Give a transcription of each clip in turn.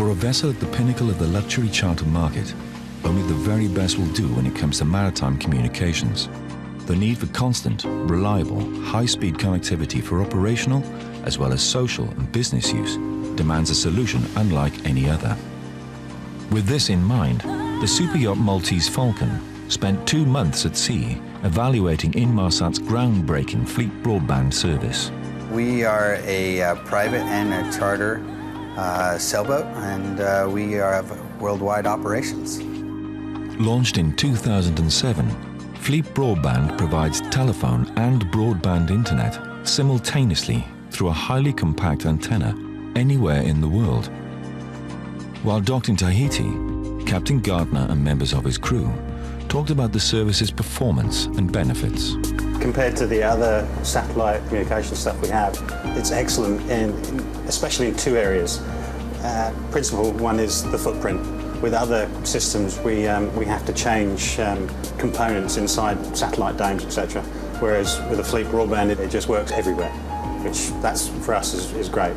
For a vessel at the pinnacle of the luxury charter market, only the very best will do when it comes to maritime communications. The need for constant, reliable, high-speed connectivity for operational as well as social and business use demands a solution unlike any other. With this in mind, the superyacht Maltese Falcon spent 2 months at sea evaluating Inmarsat's groundbreaking fleet broadband service. We are a private and a charter sailboat, and we have worldwide operations. Launched in 2007, Fleet Broadband provides telephone and broadband internet simultaneously through a highly compact antenna anywhere in the world. While docked in Tahiti, Captain Gardner and members of his crew talked about the service's performance and benefits. Compared to the other satellite communication stuff we have, it's excellent, especially in 2 areas. Principal one is the footprint. With other systems, we have to change components inside satellite domes, etc. Whereas with a fleet broadband, it just works everywhere, which that's for us is great.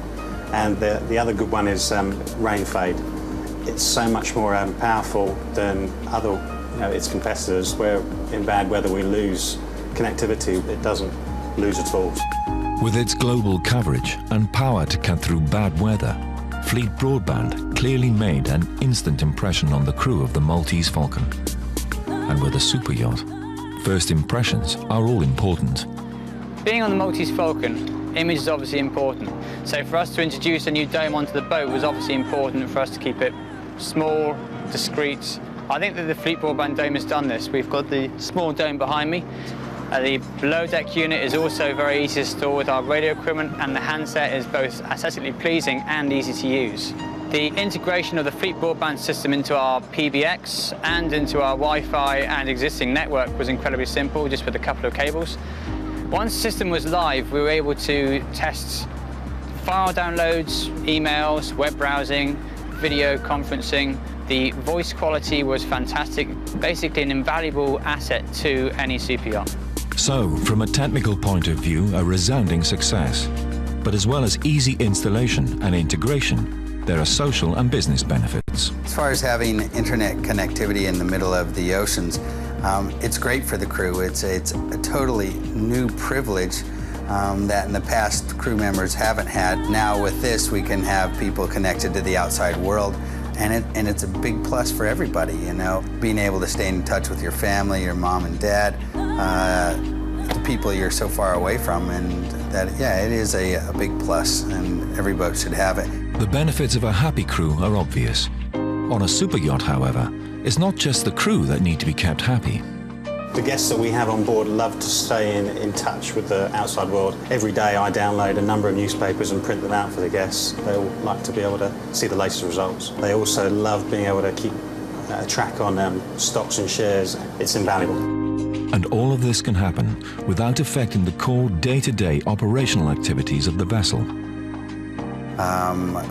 And the other good one is rain fade. It's so much more powerful than other, its competitors, where in bad weather we lose connectivity. It doesn't lose at all. With its global coverage and power to cut through bad weather, Fleet Broadband clearly made an instant impression on the crew of the Maltese Falcon. And with a superyacht, first impressions are all important. Being on the Maltese Falcon, image is obviously important. So for us to introduce a new dome onto the boat was obviously important for us to keep it small, discreet. I think that the Fleet Broadband dome has done this. We've got the small dome behind me. The below deck unit is also very easy to store with our radio equipment, and the handset is both aesthetically pleasing and easy to use. The integration of the Fleet Broadband system into our PBX and into our Wi-Fi and existing network was incredibly simple, just with a couple of cables. Once the system was live, we were able to test file downloads, emails, web browsing, video conferencing. The voice quality was fantastic, basically an invaluable asset to any superyacht. So, from a technical point of view, a resounding success. But as well as easy installation and integration, there are social and business benefits. As far as having internet connectivity in the middle of the oceans, it's great for the crew. It's a totally new privilege that in the past crew members haven't had. Now with this, we can have people connected to the outside world, and it's a big plus for everybody, being able to stay in touch with your family, your mom and dad, the people you're so far away from, and that, yeah, it is a big plus, and every boat should have it. The benefits of a happy crew are obvious. On a superyacht, however, it's not just the crew that need to be kept happy. The guests that we have on board love to stay in touch with the outside world. Every day I download a number of newspapers and print them out for the guests. They all like to be able to see the latest results. They also love being able to keep a track on stocks and shares. It's invaluable. And all of this can happen without affecting the core day-to-day operational activities of the vessel.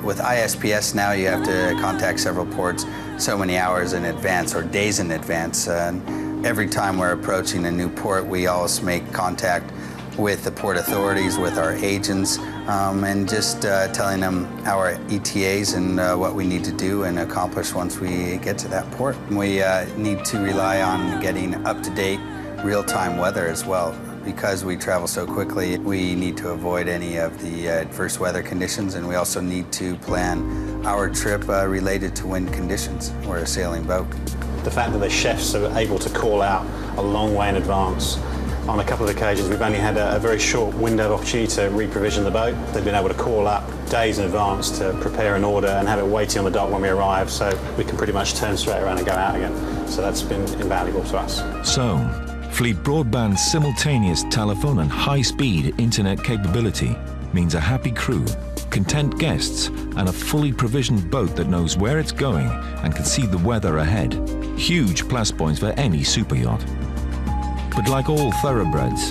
With ISPS now, you have to contact several ports so many hours in advance or days in advance. Every time we're approaching a new port, we always make contact with the port authorities, with our agents, and just telling them our ETAs and what we need to do and accomplish once we get to that port. We need to rely on getting up-to-date, real-time weather as well. Because we travel so quickly, we need to avoid any of the adverse weather conditions, and we also need to plan our trip related to wind conditions. We're a sailing boat. The fact that the chefs are able to call out a long way in advance. On a couple of occasions, we've only had a very short window of opportunity to re-provision the boat. They've been able to call up days in advance to prepare an order and have it waiting on the dock when we arrive, so we can pretty much turn straight around and go out again. So that's been invaluable to us. So, Fleet Broadband's simultaneous telephone and high-speed internet capability means a happy crew, content guests, and a fully provisioned boat that knows where it's going and can see the weather ahead. Huge plus points for any superyacht. But like all thoroughbreds,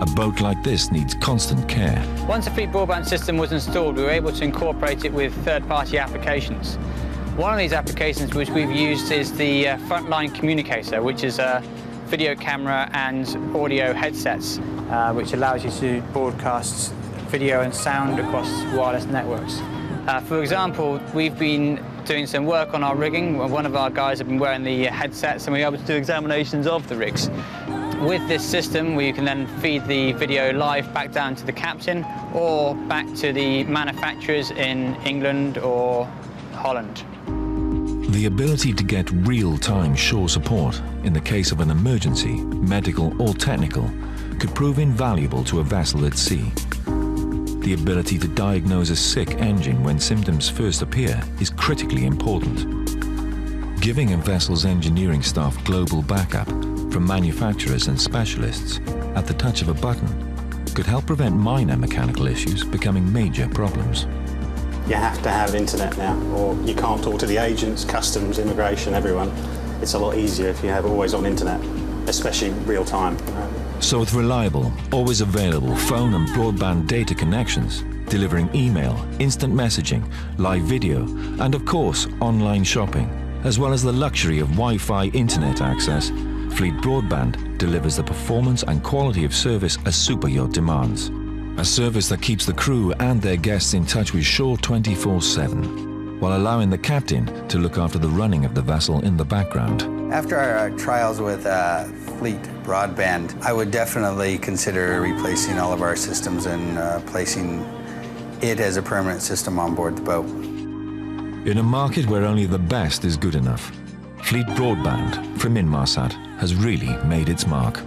a boat like this needs constant care. Once the Fleet Broadband system was installed, we were able to incorporate it with third-party applications. One of these applications which we've used is the Frontline Communicator, which is a video camera and audio headsets, which allows you to broadcast video and sound across wireless networks. For example, we've been doing some work on our rigging. One of our guys have been wearing the headsets and we were able to do examinations of the rigs. With this system, we can then feed the video live back down to the captain or back to the manufacturers in England or Holland. The ability to get real-time shore support in the case of an emergency, medical or technical, could prove invaluable to a vessel at sea. The ability to diagnose a sick engine when symptoms first appear is critically important. Giving a vessel's engineering staff global backup from manufacturers and specialists at the touch of a button could help prevent minor mechanical issues becoming major problems. You have to have internet now, or you can't talk to the agents, customs, immigration, everyone. It's a lot easier if you have always on internet, especially real time. So with reliable, always available phone and broadband data connections, delivering email, instant messaging, live video, and of course, online shopping, as well as the luxury of Wi-Fi internet access, Fleet Broadband delivers the performance and quality of service a superyacht demands. A service that keeps the crew and their guests in touch with shore 24/7, while allowing the captain to look after the running of the vessel in the background. After our trials with Fleet Broadband, I would definitely consider replacing all of our systems and placing it as a permanent system on board the boat. In a market where only the best is good enough, Fleet Broadband from Inmarsat has really made its mark.